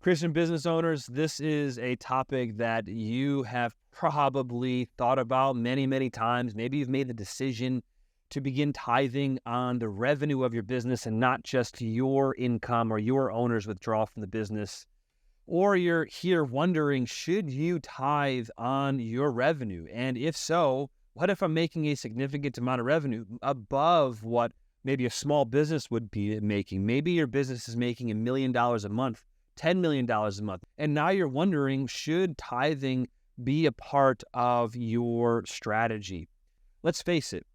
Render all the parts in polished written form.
Christian business owners, this is a topic that you have probably thought about many, many times. Maybe you've made the decision to begin tithing on the revenue of your business and not just your income or your owner's withdrawal from the business. Or you're here wondering, should you tithe on your revenue? And if so, what if I'm making a significant amount of revenue above what maybe a small business would be making? Maybe your business is making $1 million a month, $10 million a month. And now you're wondering, should tithing be a part of your strategy? Let's face it,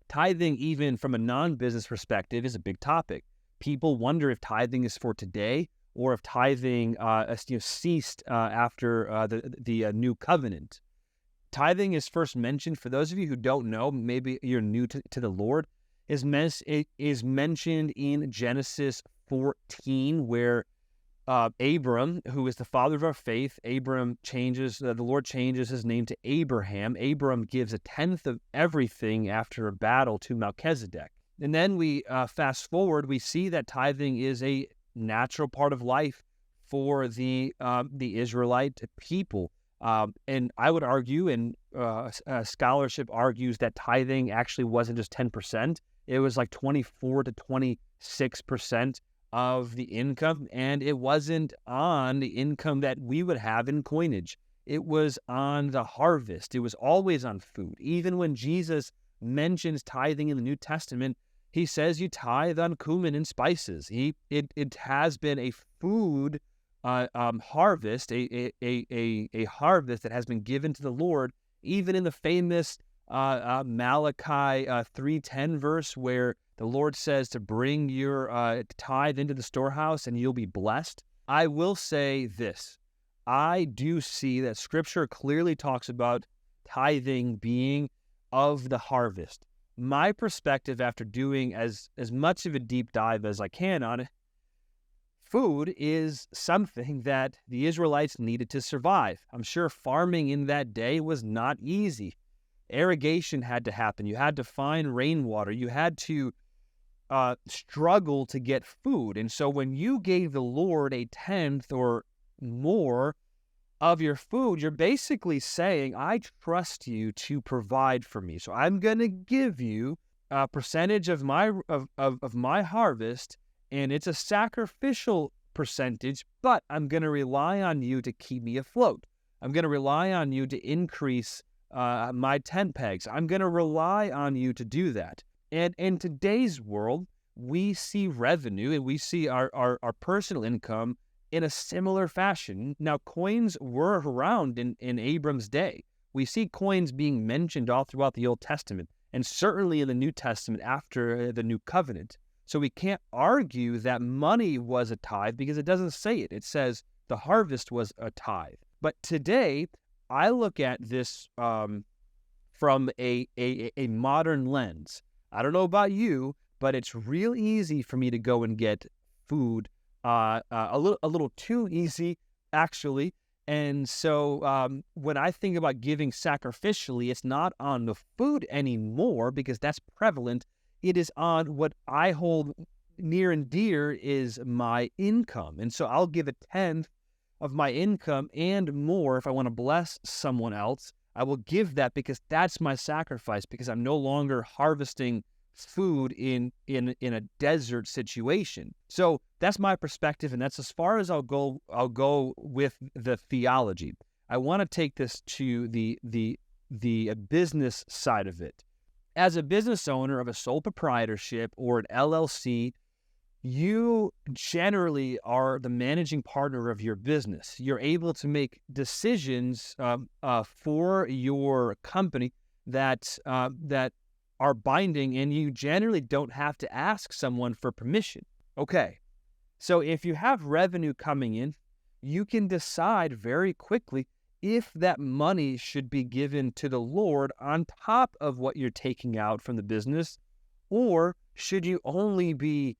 tithing, even from a non-business perspective, is a big topic. People wonder if tithing is for today or if tithing ceased after the new covenant. Tithing is first mentioned, for those of you who don't know, maybe you're new to the Lord, it is mentioned in Genesis 14, where Abram, who is the father of our faith, the Lord changes his name to Abraham. Abram gives a tenth of everything after a battle to Melchizedek. And then we fast forward, we see that tithing is a natural part of life for the Israelite people. And I would argue, and scholarship argues, that tithing actually wasn't just 10%. It was like 24 to 26% of the income, and it wasn't on the income that we would have in coinage. It was on the harvest. It was always on food. Even when Jesus mentions tithing in the New Testament, he says you tithe on cumin and spices. It has been a food harvest, a harvest that has been given to the Lord, even in the famous Malachi 3:10 verse, where the Lord says to bring your tithe into the storehouse and you'll be blessed. I will say this. I do see that Scripture clearly talks about tithing being of the harvest. My perspective, after doing as much of a deep dive as I can on it, food is something that the Israelites needed to survive. I'm sure farming in that day was not easy. Irrigation had to happen. You had to find rainwater. You had to struggle to get food. And so when you gave the Lord a tenth or more of your food, you're basically saying, I trust you to provide for me. So I'm going to give you a percentage of my harvest, and it's a sacrificial percentage, but I'm going to rely on you to keep me afloat. I'm going to rely on you to increase my tent pegs. I'm going to rely on you to do that. And in today's world, we see revenue and we see our personal income in a similar fashion. Now, coins were around in Abram's day. We see coins being mentioned all throughout the Old Testament, and certainly in the New Testament after the New Covenant. So we can't argue that money was a tithe because it doesn't say it. It says the harvest was a tithe. But today, I look at this from a modern lens. I don't know about you, but it's real easy for me to go and get food, a little too easy, actually. And so when I think about giving sacrificially, it's not on the food anymore because that's prevalent. It is on what I hold near and dear is my income. And so I'll give a tenth of my income and more if I want to bless someone else. I will give that because that's my sacrifice, because I'm no longer harvesting food in a desert situation. So that's my perspective, and that's as far as I'll go with the theology. I want to take this to the business side of it. As a business owner of a sole proprietorship or an LLC, you generally are the managing partner of your business. You're able to make decisions for your company that are binding, and you generally don't have to ask someone for permission. Okay, so if you have revenue coming in, you can decide very quickly if that money should be given to the Lord on top of what you're taking out from the business, or should you only be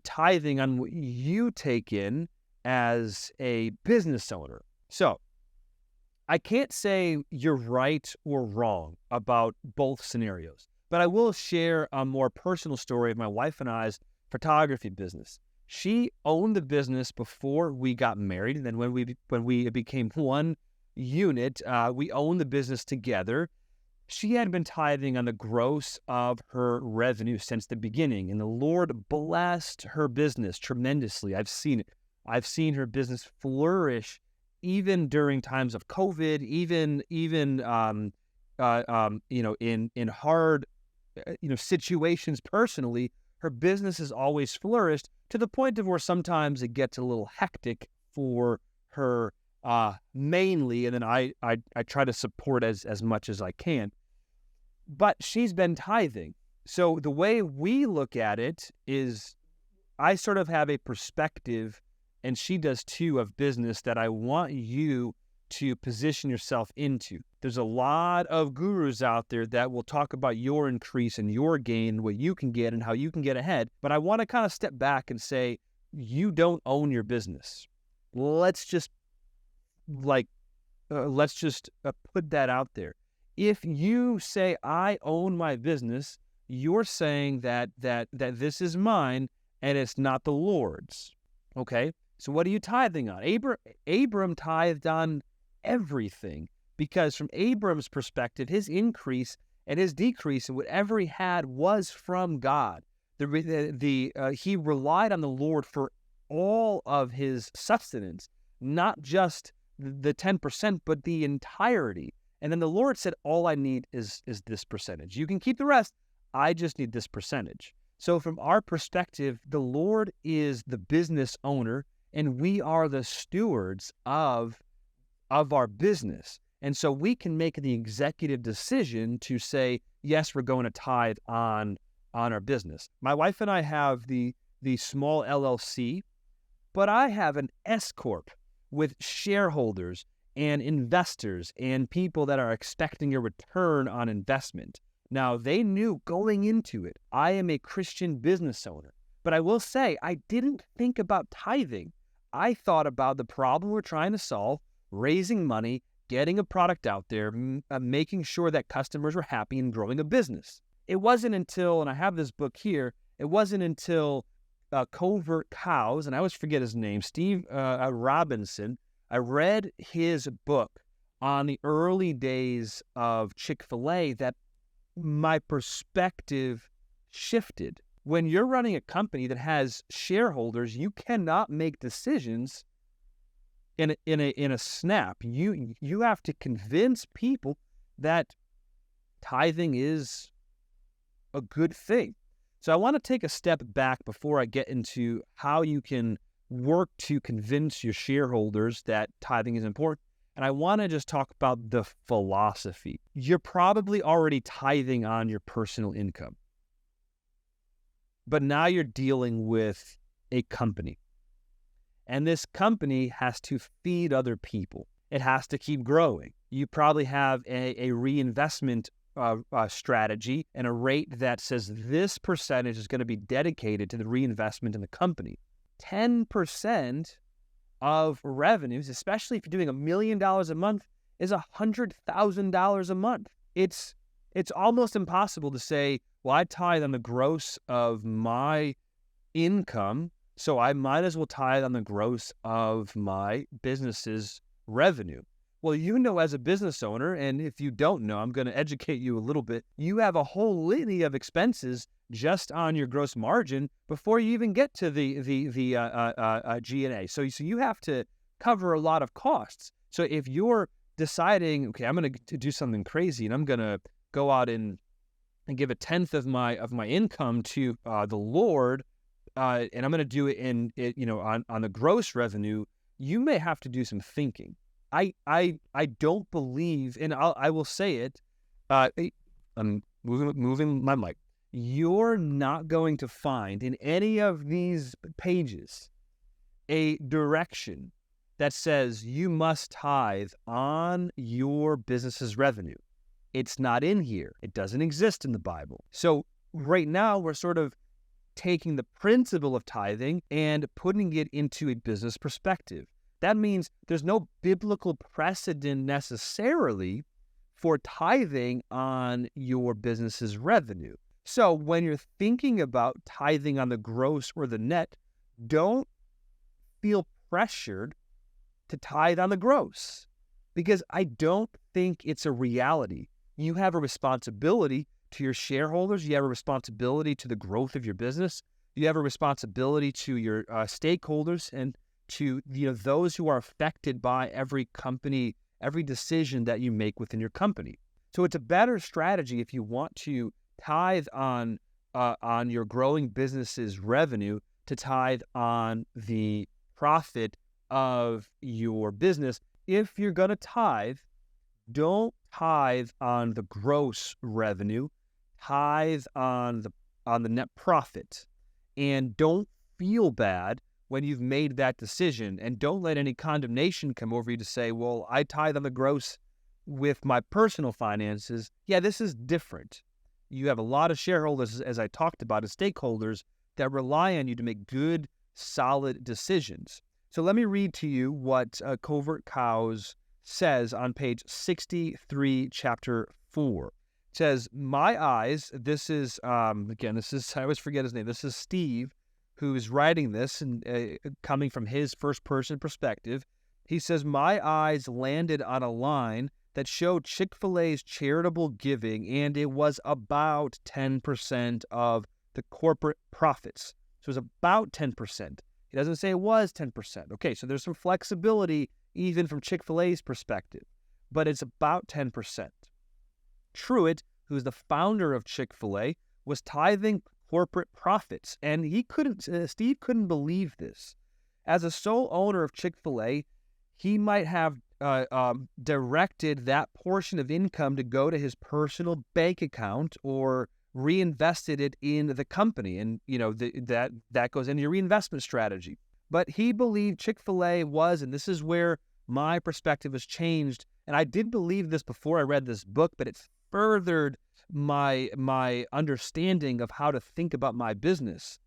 tithing on what you take in as a business owner. So I can't say you're right or wrong about both scenarios, but I will share a more personal story of my wife and I's photography business. She owned the business before we got married, and then when we became one unit, we owned the business together. She had been tithing on the gross of her revenue since the beginning, and the Lord blessed her business tremendously. I've seen it. I've seen her business flourish even during times of COVID, in hard, situations personally. Her business has always flourished to the point of where sometimes it gets a little hectic for her, mainly, and then I try to support as much as I can. But she's been tithing. So the way we look at it is I sort of have a perspective, and she does too, of business that I want you to position yourself into. There's a lot of gurus out there that will talk about your increase and your gain, what you can get and how you can get ahead. But I want to kind of step back and say, you don't own your business. Let's just put that out there. If you say, I own my business, you're saying that this is mine and it's not the Lord's. Okay? So what are you tithing on? Abram tithed on everything, because from Abram's perspective, his increase and his decrease and whatever he had was from God. He relied on the Lord for all of his sustenance, not just the 10%, but the entirety. And then the Lord said, all I need is this percentage. You can keep the rest. I just need this percentage. So from our perspective, the Lord is the business owner, and we are the stewards of our business. And so we can make the executive decision to say, yes, we're going to tithe on our business. My wife and I have the small LLC, but I have an S Corp with shareholders and investors and people that are expecting a return on investment. Now, they knew going into it, I am a Christian business owner. But I will say, I didn't think about tithing. I thought about the problem we're trying to solve, raising money, getting a product out there, making sure that customers were happy, and growing a business. It wasn't until, and I have this book here, it wasn't until Covert Cows, and I always forget his name, Steve Robinson. I read his book on the early days of Chick-Fil-A that my perspective shifted. When you're running a company that has shareholders, you cannot make decisions in a snap. You have to convince people that tithing is a good thing. So I want to take a step back before I get into how you can work to convince your shareholders that tithing is important. And I want to just talk about the philosophy. You're probably already tithing on your personal income, but now you're dealing with a company. And this company has to feed other people. It has to keep growing. You probably have a reinvestment strategy and a rate that says this percentage is going to be dedicated to the reinvestment in the company. 10% of revenues, especially if you're doing $1 million a month, is $100,000 a month. It's almost impossible to say, well, I tithe on the gross of my income, so I might as well tithe on the gross of my business's revenue. Well, as a business owner, and if you don't know, I'm going to educate you a little bit. You have a whole litany of expenses just on your gross margin before you even get to the G&A. So you have to cover a lot of costs. So if you're deciding, okay, I'm going to do something crazy, and I'm going to go out and give a tenth of my income to the Lord, and I'm going to do it on the gross revenue, you may have to do some thinking. I don't believe, and I will say it. I'm moving my mic. You're not going to find in any of these pages a direction that says you must tithe on your business's revenue. It's not in here. It doesn't exist in the Bible. So right now we're sort of taking the principle of tithing and putting it into a business perspective. That means there's no biblical precedent necessarily for tithing on your business's revenue. So when you're thinking about tithing on the gross or the net, don't feel pressured to tithe on the gross, because I don't think it's a reality. You have a responsibility to your shareholders. You have a responsibility to the growth of your business. You have a responsibility to your stakeholders and to those who are affected by every decision that you make within your company. So it's a better strategy if you want to tithe on your growing business's revenue to tithe on the profit of your business. If you're going to tithe, don't tithe on the gross revenue, tithe on the net profit. And don't feel bad when you've made that decision, and don't let any condemnation come over you to say, well, I tithe on the gross with my personal finances. Yeah, this is different. You have a lot of shareholders, as I talked about, as stakeholders that rely on you to make good, solid decisions. So let me read to you what Covert Cows says on page 63, chapter 4. It says, my eyes, this is, I always forget his name. This is Steve, who's writing this and coming from his first-person perspective. He says, my eyes landed on a line that showed Chick-fil-A's charitable giving, and it was about 10% of the corporate profits. So it was about 10%. He doesn't say it was 10%. Okay, so there's some flexibility even from Chick-fil-A's perspective, but it's about 10%. Truett, who's the founder of Chick-fil-A, was tithing corporate profits, and Steve couldn't believe this. As a sole owner of Chick-fil-A, he might have directed that portion of income to go to his personal bank account or reinvested it in the company, and that goes into your reinvestment strategy. But he believed Chick-fil-A was, and this is where my perspective has changed, and I did believe this before I read this book, but it's furthered my understanding of how to think about my business.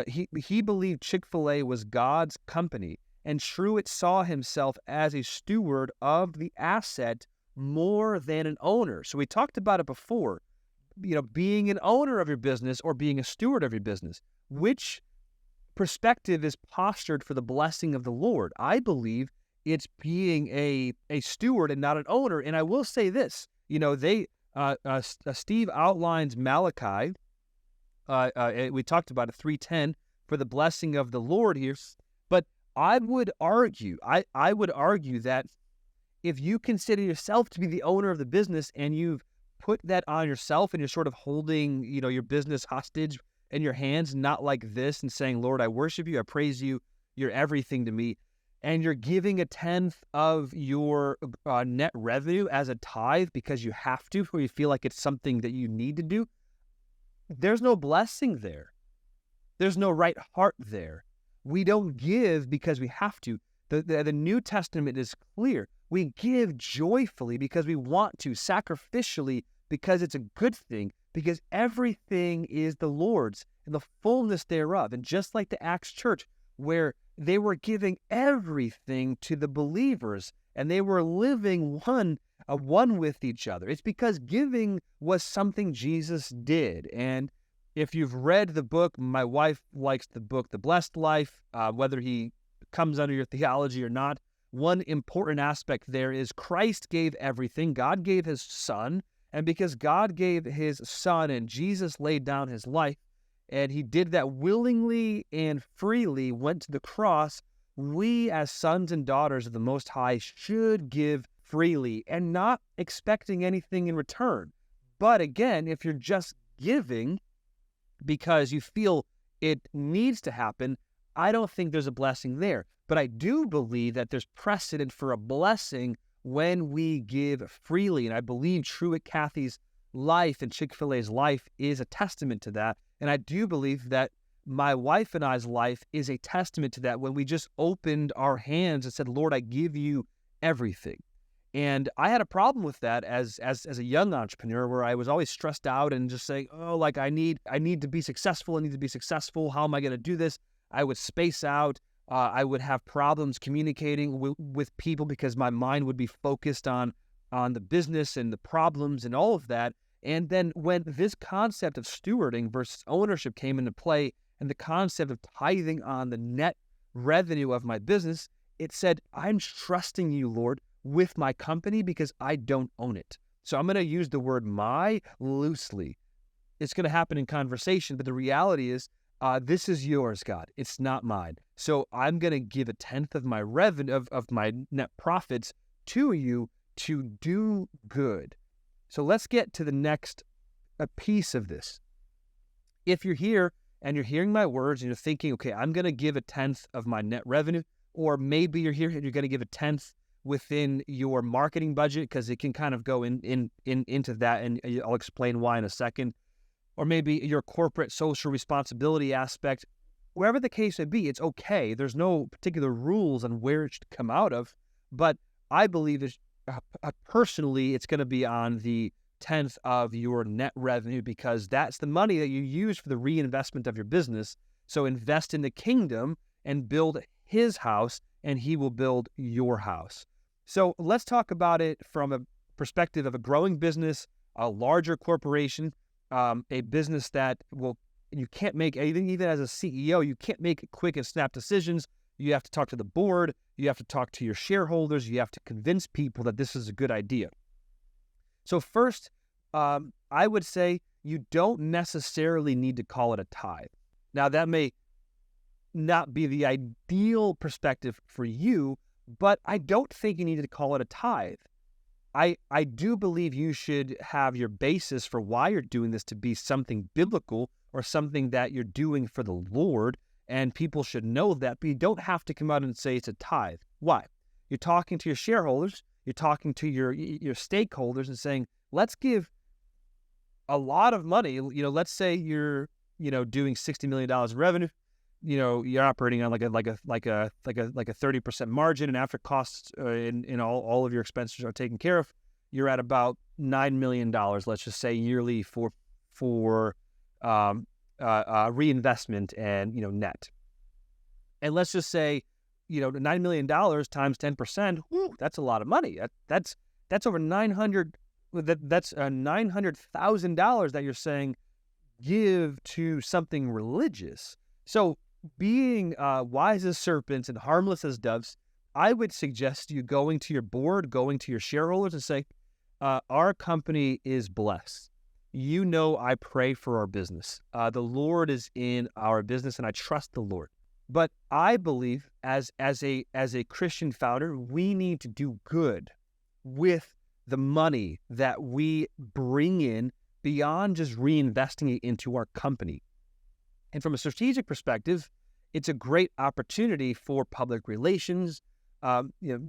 He believed Chick-fil-A was God's company, and Truett saw himself as a steward of the asset more than an owner. So we talked about it before, being an owner of your business or being a steward of your business. Which perspective is postured for the blessing of the Lord? I believe it's being a steward and not an owner. And I will say this, Steve outlines Malachi. We talked about it, 3:10, for the blessing of the Lord here. But I would argue that if you consider yourself to be the owner of the business and you've put that on yourself and you're sort of holding, your business hostage in your hands, not like this, and saying, Lord, I worship you, I praise you, you're everything to me, and you're giving 1/10 of your net revenue as a tithe because you have to, or you feel like it's something that you need to do, there's no blessing there. There's no right heart there. We don't give because we have to. The New Testament is clear. We give joyfully because we want to, sacrificially because it's a good thing, because everything is the Lord's and the fullness thereof. And just like the Acts church, where they were giving everything to the believers and they were living one with each other, it's because giving was something Jesus did. And if you've read the book, my wife likes the book, The Blessed Life, whether he comes under your theology or not, one important aspect there is Christ gave everything. God gave his son, and because God gave his son and Jesus laid down his life, and he did that willingly and freely, went to the cross, we as sons and daughters of the Most High should give freely and not expecting anything in return. But again, if you're just giving because you feel it needs to happen, I don't think there's a blessing there. But I do believe that there's precedent for a blessing when we give freely. And I believe Truett Cathy's life and Chick-fil-A's life is a testament to that. And I do believe that my wife and I's life is a testament to that, when we just opened our hands and said, Lord, I give you everything. And I had a problem with that as a young entrepreneur, where I was always stressed out and just saying, oh, like I need to be successful. I need to be successful. How am I going to do this? I would space out. I would have problems communicating with people because my mind would be focused on the business and the problems and all of that. And then when this concept of stewarding versus ownership came into play, and the concept of tithing on the net revenue of my business, it said, I'm trusting you, Lord, with my company because I don't own it. So I'm going to use the word my loosely. It's going to happen in conversation, but the reality is, this is yours, God. It's not mine. So I'm going to give a tenth of my revenue, of my net profits to you to do good. So let's get to the next piece of this. If you're here and you're hearing my words and you're thinking, okay, I'm going to give a tenth of my net revenue, or maybe you're here and you're going to give a tenth within your marketing budget, because it can kind of go into that, and I'll explain why in a second. Or maybe your corporate social responsibility aspect. Wherever the case may be, it's okay. There's no particular rules on where it should come out of, but I believe personally it's going to be on the tenth of your net revenue, because that's the money that you use for the reinvestment of your business. So invest in the kingdom and build his house, and he will build your house. So let's talk about it from a perspective of a growing business, a larger corporation, a business that you can't make, even as a CEO, you can't make quick and snap decisions. You have to talk to the board. You have to talk to your shareholders. You have to convince people that this is a good idea. So first, I would say you don't necessarily need to call it a tithe. Now, that may not be the ideal perspective for you, but I don't think you need to call it a tithe. I do believe you should have your basis for why you're doing this to be something biblical or something that you're doing for the Lord, and people should know that, but you don't have to come out and say it's a tithe. Why? You're talking to your shareholders, you're talking to your stakeholders and saying, let's give a lot of money. Let's say you're, doing $60 million in revenue. You're operating on like a 30% margin, and after costs and all of your expenses are taken care of, you're at about $9 million, let's just say, yearly for reinvestment and net. And let's just say, $9 million times 10%. Whew, that's a lot of money. That's over $900. That's $900,000 that you're saying give to something religious. So, being wise as serpents and harmless as doves, I would suggest you going to your board, going to your shareholders and say, our company is blessed. I pray for our business. The Lord is in our business, and I trust the Lord. But I believe as a Christian founder, we need to do good with the money that we bring in beyond just reinvesting it into our company. And from a strategic perspective, it's a great opportunity for public relations,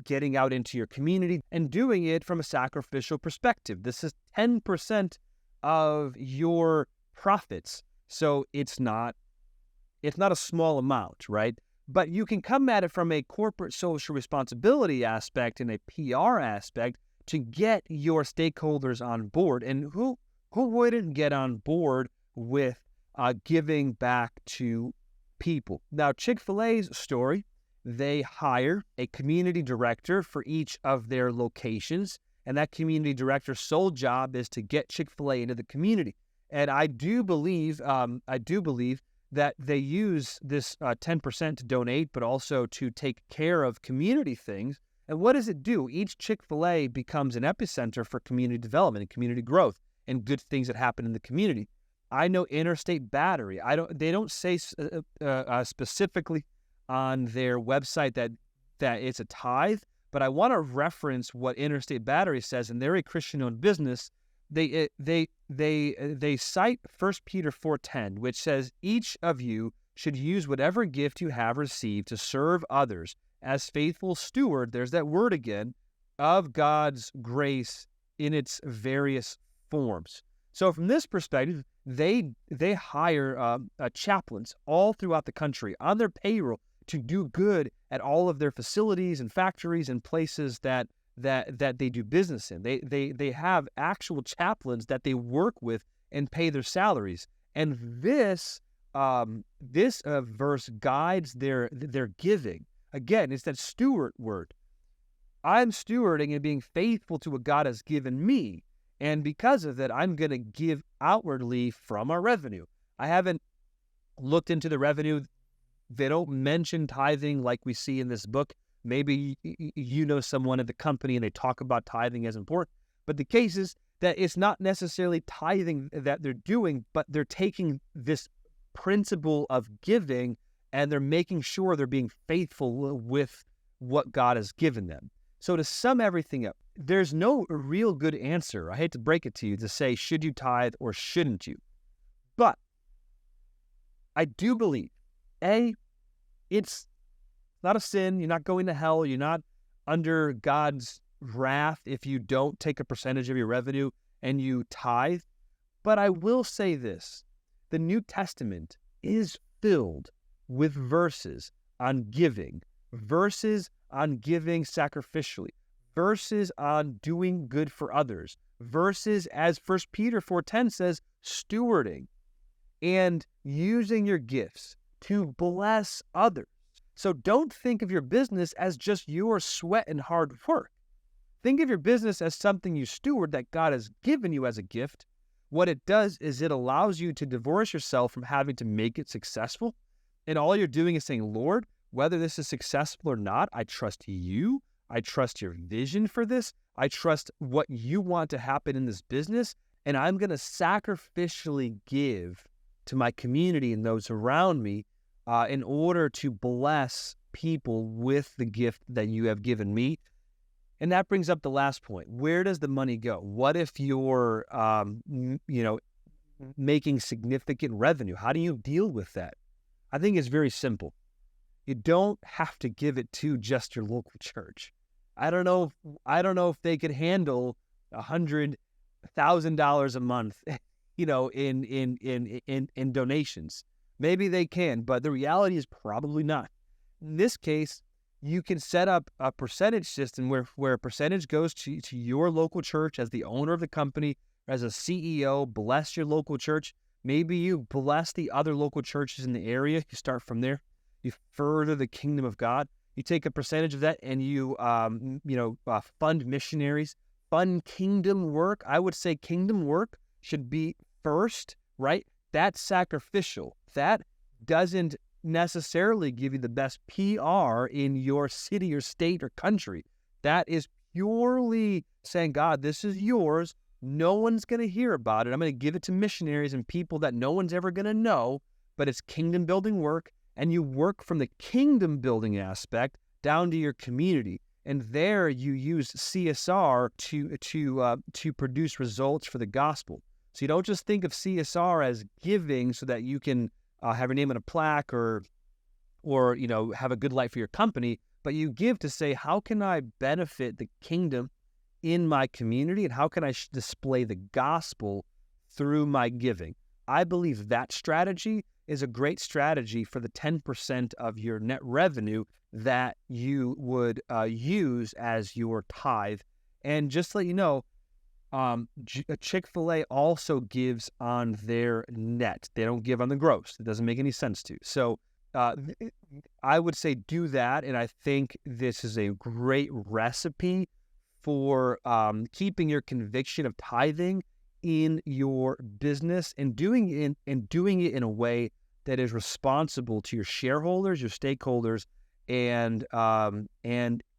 getting out into your community and doing it from a sacrificial perspective. This is 10% of your profits. So it's not a small amount, right? But you can come at it from a corporate social responsibility aspect and a PR aspect to get your stakeholders on board. And who wouldn't get on board with giving back to people? Now, Chick-fil-A's story, they hire a community director for each of their locations, and that community director's sole job is to get Chick-fil-A into the community. And I do believe that they use this 10% to donate, but also to take care of community things. And what does it do? Each Chick-fil-A becomes an epicenter for community development and community growth and good things that happen in the community. I know Interstate Battery. They don't say specifically on their website that it's a tithe, but I want to reference what Interstate Battery says, and they're a Christian-owned business. They cite 1 Peter 4:10, which says, each of you should use whatever gift you have received to serve others as faithful steward, there's that word again, of God's grace in its various forms. So from this perspective, they hire chaplains all throughout the country on their payroll to do good at all of their facilities and factories and places that they do business in. They have actual chaplains that they work with and pay their salaries. And this verse guides their giving. Again, it's that steward word. I'm stewarding and being faithful to what God has given me. And because of that, I'm going to give outwardly from our revenue. I haven't looked into the revenue. They don't mention tithing like we see in this book. Maybe you know someone at the company and they talk about tithing as important. But the case is that it's not necessarily tithing that they're doing, but they're taking this principle of giving and they're making sure they're being faithful with what God has given them. So to sum everything up, there's no real good answer. I hate to break it to you to say, should you tithe or shouldn't you? But I do believe, it's not a sin. You're not going to hell. You're not under God's wrath if you don't take a percentage of your revenue and you tithe. But I will say this, the New Testament is filled with verses on giving sacrificially, verses on doing good for others, verses, as 1 Peter 4:10 says, stewarding and using your gifts to bless others. So don't think of your business as just your sweat and hard work. Think of your business as something you steward that God has given you as a gift. What it does is it allows you to divorce yourself from having to make it successful. And all you're doing is saying, Lord, whether this is successful or not, I trust you. I trust your vision for this. I trust what you want to happen in this business. And I'm going to sacrificially give to my community and those around me in order to bless people with the gift that you have given me. And that brings up the last point. Where does the money go? What if you're, making significant revenue? How do you deal with that? I think it's very simple. You don't have to give it to just your local church. I don't know if they could handle $100,000 a month, in donations. Maybe they can, but the reality is probably not. In this case, you can set up a percentage system where a percentage goes to your local church as the owner of the company, as a CEO, bless your local church. Maybe you bless the other local churches in the area. You start from there. You further the kingdom of God. You take a percentage of that and you, fund missionaries, fund kingdom work. I would say kingdom work should be first, right? That's sacrificial. That doesn't necessarily give you the best PR in your city or state or country. That is purely saying, God, this is yours. No one's going to hear about it. I'm going to give it to missionaries and people that no one's ever going to know, but it's kingdom building work. And you work from the kingdom building aspect down to your community. And there you use CSR to produce results for the gospel. So you don't just think of CSR as giving so that you can have your name on a plaque or have a good life for your company, but you give to say, how can I benefit the kingdom in my community, and how can I display the gospel through my giving? I believe that strategy is a great strategy for the 10% of your net revenue that you would use as your tithe. And just to let you know, Chick-fil-A also gives on their net. They don't give on the gross. It doesn't make any sense to. So I would say do that, and I think this is a great recipe for keeping your conviction of tithing in your business and doing it in a way that is responsible to your shareholders, your stakeholders, and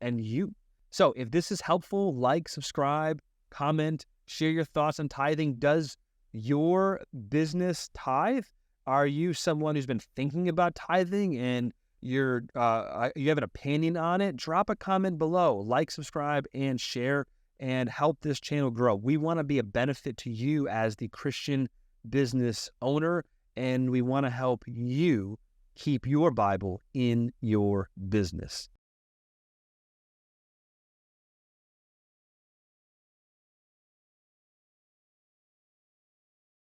you. So if this is helpful, like, subscribe, comment, share your thoughts on tithing. Does your business tithe? Are you someone who's been thinking about tithing and you have an opinion on it? Drop a comment below, like, subscribe, and share, and help this channel grow. We want to be a benefit to you as the Christian business owner, and we want to help you keep your Bible in your business.